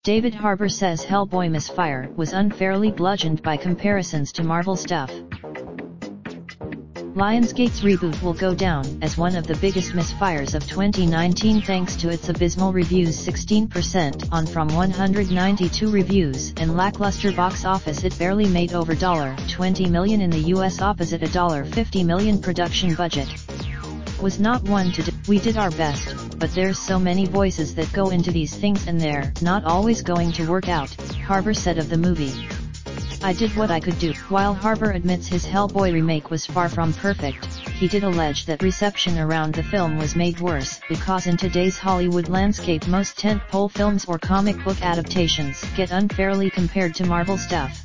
David Harbour says Hellboy Misfire was unfairly bludgeoned by comparisons to Marvel stuff. Lionsgate's reboot will go down as one of the biggest misfires of 2019 thanks to its abysmal reviews, 16% on from 192 reviews, and lackluster box office. It barely made over $20 million in the US opposite a $50 million production budget. Was not one to we did our best, but there's so many voices that go into these things and they're not always going to work out, Harbour said of the movie. I did what I could do. While Harbour admits his Hellboy remake was far from perfect, he did allege that reception around the film was made worse because in today's Hollywood landscape most tentpole films or comic book adaptations get unfairly compared to Marvel stuff.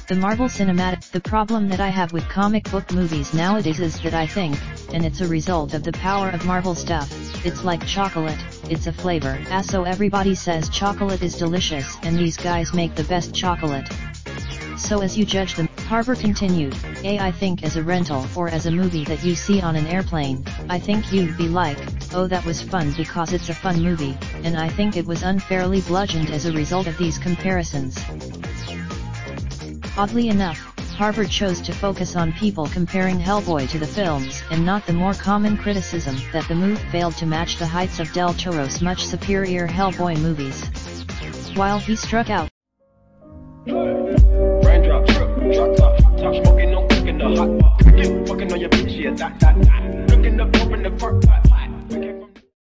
The Marvel Cinematic. The problem that I have with comic book movies nowadays is that I think, and it's a result of the power of Marvel stuff, it's like chocolate, it's a flavor. So everybody says chocolate is delicious and these guys make the best chocolate. So as you judge them, Harbour continued, I think as a rental or as a movie that you see on an airplane, I think you'd be like, oh that was fun because it's a fun movie, and I think it was unfairly bludgeoned as a result of these comparisons. Oddly enough, Harbour chose to focus on people comparing Hellboy to the films and not the more common criticism that the movie failed to match the heights of Del Toro's much superior Hellboy movies. While he struck out Raindrop, drop top, smoking, no cooking the hot pot. Fucking on your bitch, yeah, that. Looking up, open the park,